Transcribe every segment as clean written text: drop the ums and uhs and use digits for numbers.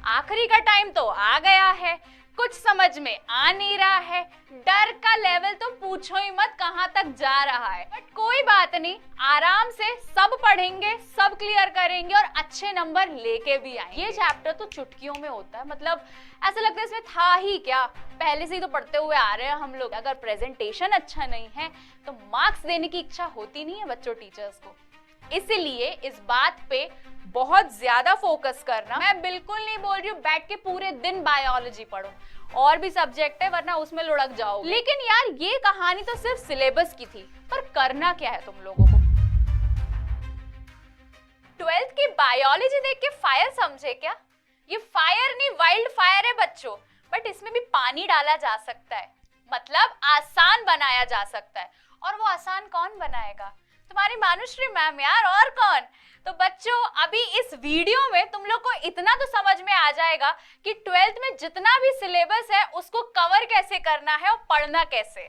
आखिरी का टाइम तो आ गया है, कुछ समझ में आ नहीं रहा है, डर का लेवल तो पूछो ही मत कहां तक जा रहा है। बट कोई बात नहीं, आराम से सब पढ़ेंगे, सब क्लियर करेंगे और अच्छे नंबर लेके भी आएंगे। ये चैप्टर तो चुटकियों में होता है, मतलब ऐसा लगता है इसमें था ही क्या, पहले से ही तो पढ़ते हुए आ रहे हैं हम लोग। अगर प्रेजेंटेशन अच्छा नहीं है तो मार्क्स देने की इच्छा होती नहीं है बच्चों टीचर्स को। इसलिए इस बात पे बहुत ज्यादा फोकस करना। मैं बिल्कुल नहीं बोल रही हूँ बैठ के पूरे दिन बायोलॉजी पढ़ो, और भी सब्जेक्ट है वरना उसमें लुढ़क जाओ। लेकिन यार ये कहानी तो सिर्फ सिलेबस की थी, पर करना क्या है तुम लोगों को। 12th की बायोलॉजी देख के फायर समझे क्या? ये फायर नहीं, वाइल्ड फायर है बच्चों, बट इसमें भी पानी डाला जा सकता है, मतलब आसान बनाया जा सकता है। और वो आसान कौन बनाएगा? तुम्हारी मानुश्री मैम यार, और कौन। तो बच्चों अभी इस वीडियो में तुम लोग को इतना तो समझ में आ जाएगा कि 12th में जितना भी सिलेबस है उसको कवर कैसे करना है और पढ़ना कैसे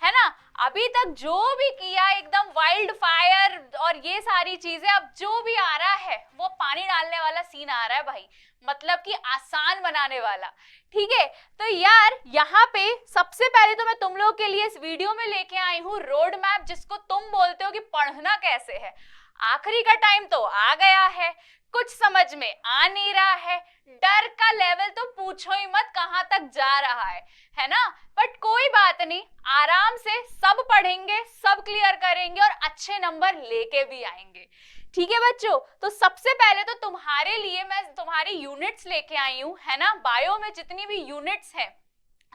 है ना। अभी तक जो भी किया एकदम वाइल्ड फायर और ये सारी चीजें, अब जो भी आ रहा है वो पानी डालने वाला सीन आ रहा है भाई, मतलब कि आसान बनाने वाला। ठीक है, तो यार यहाँ पे सबसे पहले तो मैं तुम लोग के लिए इस वीडियो में लेके आई हूँ रोड मैप, जिसको तुम बोलते हो कि पढ़ना कैसे है। आखिरी का टाइम तो आ गया है, कुछ समझ में आ नहीं रहा है, डर का लेवल तो पूछो ही मत कहां तक जा रहा है ना। बट कोई बात नहीं, आराम से सब पढ़ेंगे, सब क्लियर करेंगे और अच्छे नंबर लेके भी आएंगे। ठीक है बच्चों, तो सबसे पहले तो तुम्हारे लिए मैं तुम्हारी यूनिट्स लेके आई हूँ, है ना। बायो में जितनी भी यूनिट्स हैं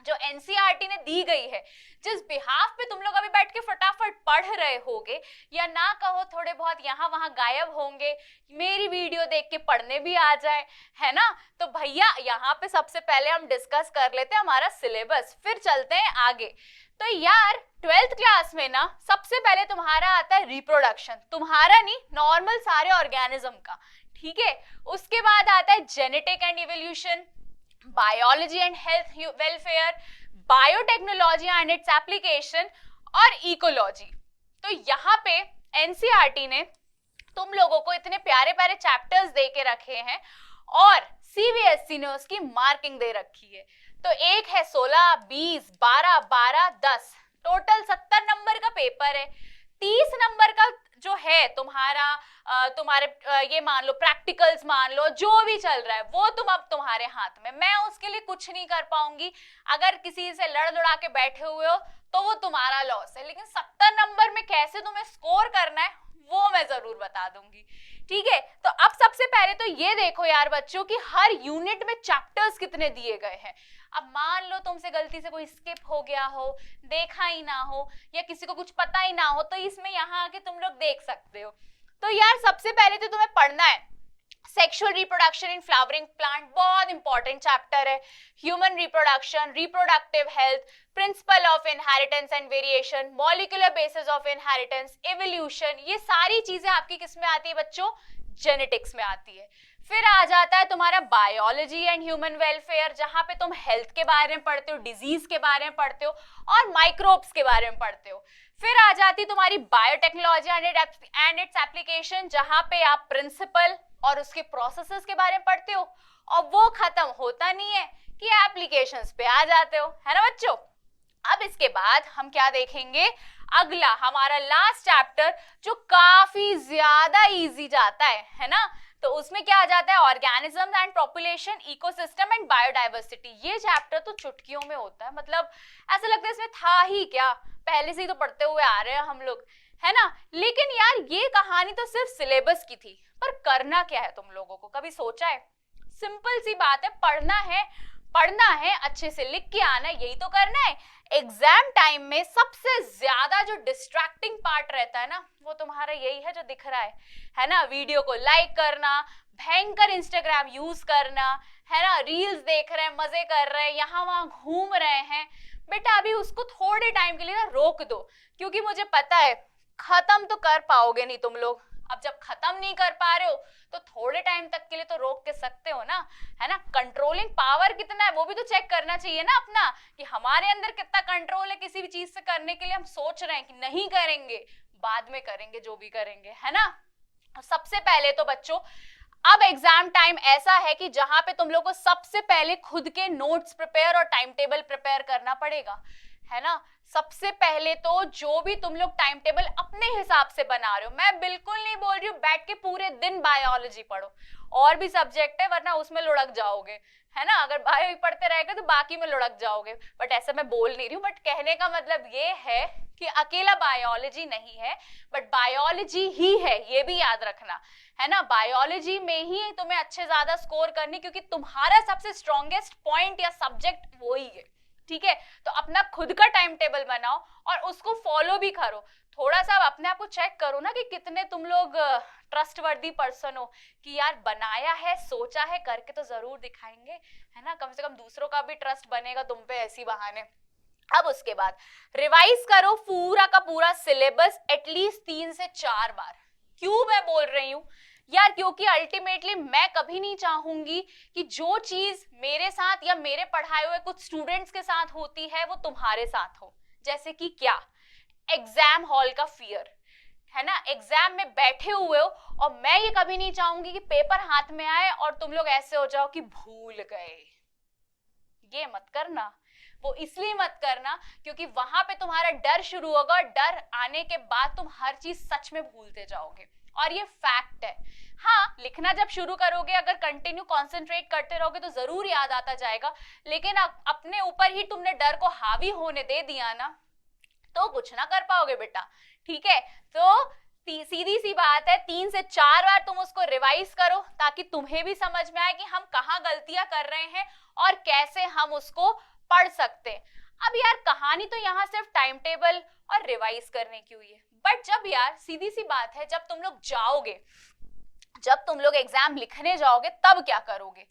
जो एनसीईआरटी ने दी गई है, जिस बिहाफ पे तुम लोग अभी बैठ के फटाफट पढ़ रहे होगे, या ना कहो थोड़े बहुत यहाँ वहां गायब होंगे, मेरी वीडियो देख के पढ़ने भी आ जाए, है ना। तो भैया यहाँ पे सबसे पहले हम डिस्कस कर लेते हैं हमारा सिलेबस, फिर चलते हैं आगे। तो यार 12th क्लास में ना सबसे पहले तुम्हारा आता है रिप्रोडक्शन, तुम्हारा नहीं, नॉर्मल सारे ऑर्गेनिज्म का। ठीक है, उसके बाद आता है genetic and evolution, biology and health welfare, biotechnology and its application और इकोलॉजी। तो यहाँ पे एनसीईआरटी ने तुम लोगों को इतने प्यारे प्यारे चैप्टर्स दे के रखे हैं और सीबीएसई ने उसकी मार्किंग दे रखी है। तो एक है 16, 20, 12, 12, 10, टोटल 70 नंबर का पेपर है। 30 नंबर का जो है तुम्हारे ये मान लो प्रैक्टिकल्स, मान लो जो भी चल रहा है वो अब तुम्हारे हाथ में। मैं उसके लिए कुछ नहीं कर पाऊंगी, अगर किसी से लड़ लड़ा के बैठे हुए हो तो वो तुम्हारा लॉस है, लेकिन 70 नंबर में कैसे तुम्हें स्कोर करना है वो मैं जरूर बता दूंगी। ठीक है, तो अब सबसे पहले तो ये देखो यार बच्चों कि हर यूनिट में चैप्टर्स कितने दिए गए हैं। अब मान लो तुमसे गलती से कोई स्किप हो गया हो, देखा ही ना हो, या किसी को कुछ पता ही ना हो, तो इसमें यहाँ आके तुम लोग देख सकते हो। तो यार सबसे पहले तो तुम्हें पढ़ना है sexual reproduction in flowering plant, बहुत इंपॉर्टेंट चैप्टर है। Human reproduction, reproductive health, principle of inheritance and variation, molecular basis of inheritance, evolution, ये सारी चीजें आपकी किस में आती है बच्चों? जेनेटिक्स में आती है। फिर आ जाता है तुम्हारा बायोलॉजी एंड ह्यूमन वेलफेयर, जहां पे तुम हेल्थ के बारे में पढ़ते हो, डिजीज के बारे में पढ़ते हो और माइक्रोब्स के बारे में पढ़ते हो। फिर आ जाती तुम्हारी बायोटेक्नोलॉजी एंड इट्स एप्लीकेशन, जहां पे आप प्रिंसिपल और उसके प्रोसेसेस के बारे में पढ़ते हो, और वो खत्म होता नहीं है कि एप्लीकेशंस पे आ जाते हो, है ना बच्चों। अब इसके बाद हम क्या देखेंगे? अगला हमारा लास्ट चैप्टर जो काफी ज्यादा इजी जाता है ना। तो उसमें क्या आ जाता है? Organism and population, ecosystem and biodiversity. ये चैप्टर तो चुटकियों में होता है, मतलब ऐसा लगता है इसमें था ही क्या, पहले से ही तो पढ़ते हुए आ रहे हैं हम लोग, है ना। लेकिन यार ये कहानी तो सिर्फ सिलेबस की थी, पर करना क्या है तुम लोगों को, कभी सोचा है? सिंपल सी बात है, पढ़ना है, अच्छे से लिख के आना है, यही तो करना है। एग्जाम टाइम में सबसे ज्यादा जो डिस्ट्रैक्टिंग पार्ट रहता है ना, वो तुम्हारा यही है जो दिख रहा है ना। वीडियो को लाइक करना, भयंकर इंस्टाग्राम यूज करना, है ना, रील्स देख रहे हैं, मजे कर रहे हैं, यहाँ वहां घूम रहे हैं। बेटा अभी उसको थोड़े टाइम के लिए ना रोक दो, क्योंकि मुझे पता है खत्म तो कर पाओगे नहीं तुम लोग। अब जब खत्म नहीं कर पा रहे हो तो थोड़े टाइम तक के लिए तो रोक के सकते हो ना, है ना। कंट्रोलिंग पावर कितना है वो भी तो चेक करना चाहिए ना अपना, कि हमारे अंदर कितना कंट्रोल है किसी भी चीज से करने के लिए। हम सोच रहे हैं कि नहीं करेंगे, बाद में करेंगे जो भी करेंगे, है ना। सबसे पहले तो बच्चों अब एग्जाम टाइम ऐसा है कि जहां पे तुम लोग को सबसे पहले खुद के नोट्स प्रिपेयर और टाइम टेबल प्रिपेयर करना पड़ेगा, है ना। सबसे पहले तो जो भी तुम लोग टाइम टेबल अपने हिसाब से बना रहे हो, मैं बिल्कुल नहीं बोल रही हूँ बैठ के पूरे दिन बायोलॉजी पढ़ो, और भी सब्जेक्ट है वरना उसमें लुढ़क जाओगे, है ना। अगर बायो पढ़ते रहेगा तो बाकी में लुढ़क जाओगे, बट ऐसा मैं बोल नहीं रही हूँ। बट कहने का मतलब ये है कि अकेला बायोलॉजी नहीं है, बट बायोलॉजी ही है, ये भी याद रखना, है ना। बायोलॉजी में ही तुम्हें अच्छे ज्यादा स्कोर करनी, क्योंकि तुम्हारा सबसे स्ट्रॉन्गेस्ट पॉइंट या सब्जेक्ट वही है, ठीक है। तो अपना खुद का टाइम टेबल बनाओ और उसको फॉलो भी करो। थोड़ा सा अपने आप को चेक करो ना कि कितने तुम लोग ट्रस्टवर्दी पर्सन हो, कि यार बनाया है, सोचा है, करके तो जरूर दिखाएंगे, है ना। कम से कम दूसरों का भी ट्रस्ट बनेगा तुम पे ऐसी बहाने। अब उसके बाद रिवाइज करो पूरा का पूरा सिलेबस एटलीस्ट 3 से 4 बार। क्यों मैं बोल रही हूँ यार, क्योंकि अल्टीमेटली मैं कभी नहीं चाहूंगी कि जो चीज मेरे साथ या मेरे पढ़ाए हुए कुछ स्टूडेंट्स के साथ होती है वो तुम्हारे साथ हो। जैसे कि क्या, एग्जाम हॉल का फियर, है ना। एग्जाम में बैठे हुए हो और मैं ये कभी नहीं चाहूंगी कि पेपर हाथ में आए और तुम लोग ऐसे हो जाओ कि भूल गए। ये मत करना। वो इसलिए मत करना क्योंकि वहां पे तुम्हारा डर शुरू होगा, और डर आने के बाद तुम हर चीज सच में भूलते जाओगे, और ये फैक्ट है। हाँ, लिखना जब शुरू करोगे, अगर कंटिन्यू कंसंट्रेट करते रहोगे तो जरूर याद आता जाएगा, लेकिन अपने ऊपर ही तुमने डर को हावी होने दे दिया ना, तो कुछ ना कर पाओगे बेटा, ठीक है। तो सीधी सी बात है, 3 से 4 बार तुम उसको रिवाइज करो ताकि तुम्हें भी समझ में आए कि हम कहाँ गलतियां कर रहे हैं और कैसे हम उसको पढ़ सकते हैं। अब यार कहानी तो यहाँ सिर्फ टाइम टेबल और रिवाइज करने की हुई है, बट जब यार सीधी सी बात है, जब तुम लोग जाओगे, जब तुम लोग एग्जाम लिखने जाओगे तब क्या करोगे।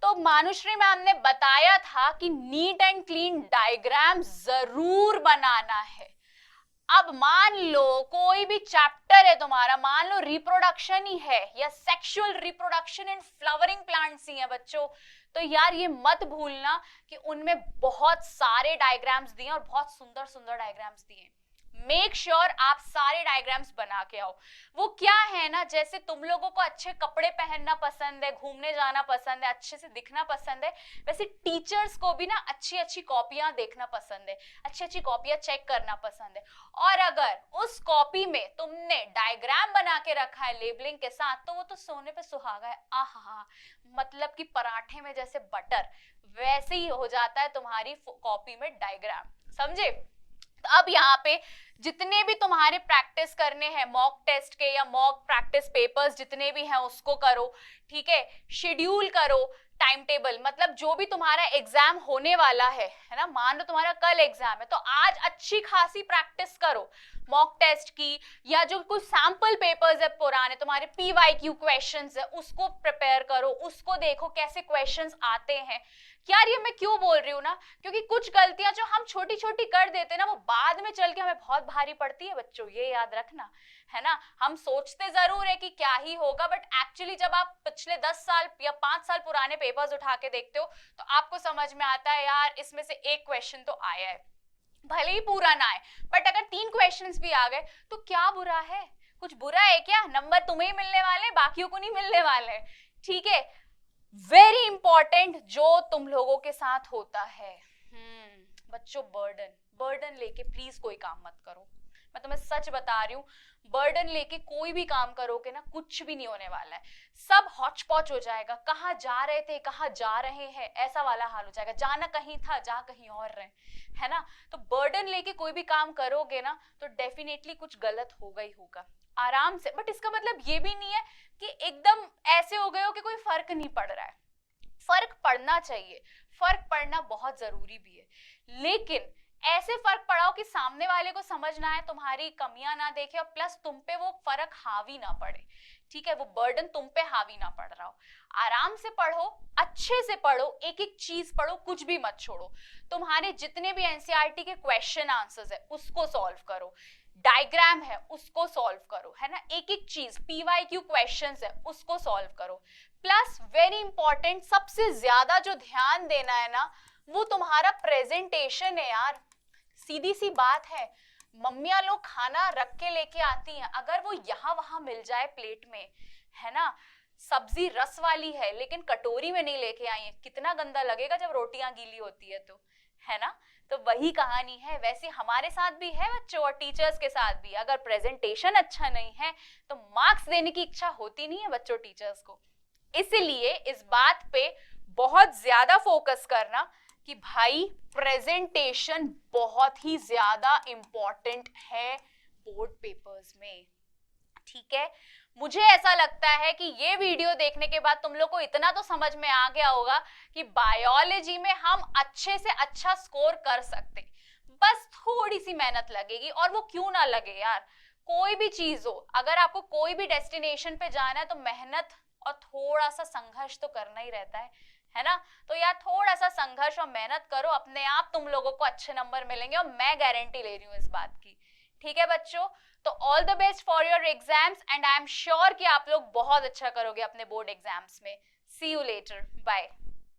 तो मानुश्री मैम ने बताया था कि नीट एंड क्लीन डायग्राम जरूर बनाना है। अब मान लो कोई भी चैप्टर है तुम्हारा, मान लो रिप्रोडक्शन ही है या sexual reproduction in flowering plants ही है बच्चों, तो यार ये मत भूलना कि उनमें बहुत सारे डायग्राम्स दिए और बहुत सुंदर सुंदर डायग्राम्स दिए। मेक श्योर आप सारे डायग्राम्स बना के आओ। वो क्या है ना, जैसे तुम लोगों को अच्छे कपड़े पहनना पसंद है, घूमने जाना पसंद है, अच्छे से दिखना पसंद है, वैसे टीचर्स को भी ना अच्छी अच्छी कॉपियां देखना पसंद है, अच्छी अच्छी कॉपियां चेक करना पसंद है। और अगर उस कॉपी में तुमने डायग्राम बना के रखा है लेबलिंग के साथ, तो वो तो सोने पे सुहागा है। आहा, मतलब कि पराठे में जैसे बटर, वैसे ही हो जाता है तुम्हारी कॉपी में डायग्राम, समझे। तो अब यहाँ पे जितने भी तुम्हारे प्रैक्टिस करने हैं मॉक टेस्ट के या मॉक प्रैक्टिस पेपर्स जितने भी हैं उसको करो, ठीक है। शेड्यूल करो टाइम टेबल, मतलब जो भी तुम्हारा एग्जाम होने वाला है ना, मान लो तुम्हारा कल एग्जाम है तो आज अच्छी खासी प्रैक्टिस करो मॉक टेस्ट की, या जो कुछ सैंपल पेपर्स है पुराने तुम्हारे पीवाईक्यू क्वेश्चंस है उसको प्रिपेयर करो, उसको देखो कैसे क्वेश्चंस आते हैं। यार ये मैं क्यों बोल रही हूँ ना, क्योंकि कुछ गलतियां जो हम छोटी छोटी कर देते हैं ना, वो बाद में चल के हमें बहुत भारी पड़ती है बच्चों, ये याद रखना, है ना। हम सोचते जरूर है कि क्या ही होगा, बट एक्चुअली जब आप पिछले 10 साल या 5 साल पुराने पेपर्स उठा के देखते हो तो आपको समझ में आता है यार इसमें से एक क्वेश्चन तो आया है, भले ही पूरा ना आए, बट अगर 3 क्वेश्चंस भी आ गए तो क्या बुरा है, कुछ बुरा है क्या, नंबर तुम्हें ही मिलने वाले, बाकियों को नहीं मिलने वाले, ठीक है। वेरी इंपॉर्टेंट जो तुम लोगों के साथ होता है, बच्चों बर्डन लेके प्लीज कोई काम मत करो। मैं तुम्हें सच बता रही हूँ, बर्डन लेके कोई भी काम करोगे ना कुछ भी नहीं होने वाला है, सब हॉच पॉच हो जाएगा, कहाँ जा रहे थे कहाँ जा रहे हैं ऐसा वाला हाल हो जाएगा, जाना कहीं था जा कहीं और रहे, है ना। तो बर्डन लेके कोई भी काम करोगे ना तो डेफिनेटली कुछ गलत होगा ही होगा, आराम से। बट इसका मतलब ये भी नहीं है कि एकदम ऐसे हो गए हो कि कोई फर्क नहीं पड़ रहा है, फर्क पड़ना चाहिए, फर्क पड़ना बहुत जरूरी भी है, लेकिन ऐसे फर्क पड़ाओ कि सामने वाले को समझ ना आए, तुम्हारी कमियां ना देखे, और प्लस तुम पे वो फर्क हावी ना पड़े, ठीक है, वो बर्डन तुम पे हावी ना पड़ रहा हो। आराम से पढ़ो, अच्छे से पढ़ो, एक एक चीज पढ़ो, कुछ भी मत छोड़ो। तुम्हारे जितने भी एनसीईआरटी के क्वेश्चन आंसर्स है उसको सॉल्व करो, डायग्राम है उसको सॉल्व करो, है ना, एक एक चीज, पीवाईक्यू क्वेश्चंस है उसको सॉल्व करो। प्लस वेरी इंपॉर्टेंट, सबसे ज्यादा जो ध्यान देना है ना वो तुम्हारा प्रेजेंटेशन है यार। सीधी सी बात है, मम्मियां लोग खाना रख के लेके आती हैं, अगर वो यहाँ वहां मिल जाए प्लेट में, है ना, सब्जी रस वाली है लेकिन कटोरी में नहीं लेके आई है, कितना गंदा लगेगा जब रोटियां गीली होती है तो, है ना। तो वही कहानी है, वैसे हमारे साथ भी है बच्चों और टीचर्स के साथ भी। अगर प्रेजेंटेशन अच्छा नहीं है तो मार्क्स देने की इच्छा होती नहीं है बच्चों टीचर्स को। इसलिए इस बात पे बहुत ज्यादा फोकस करना कि भाई प्रेजेंटेशन बहुत ही ज्यादा इंपॉर्टेंट है बोर्ड पेपर्स में, ठीक है। मुझे ऐसा लगता है कि ये वीडियो देखने के बाद तुम लोग को इतना तो समझ में आ गया होगा कि बायोलॉजी में हम अच्छे से अच्छा स्कोर कर सकते, बस थोड़ी सी मेहनत लगेगी। और वो क्यों ना लगे यार, कोई भी चीज हो, अगर आपको कोई भी डेस्टिनेशन पे जाना है तो मेहनत और थोड़ा सा संघर्ष तो करना ही रहता है ना। तो यार थोड़ा सा संघर्ष और मेहनत करो, अपने आप तुम लोगों को अच्छे नंबर मिलेंगे और मैं गारंटी ले रही हूँ इस बात की, ठीक है बच्चों। तो all the best for your exams and I am sure कि आप लोग बहुत अच्छा करोगे अपने बोर्ड एग्जाम्स में। सी यू लेटर, बाय।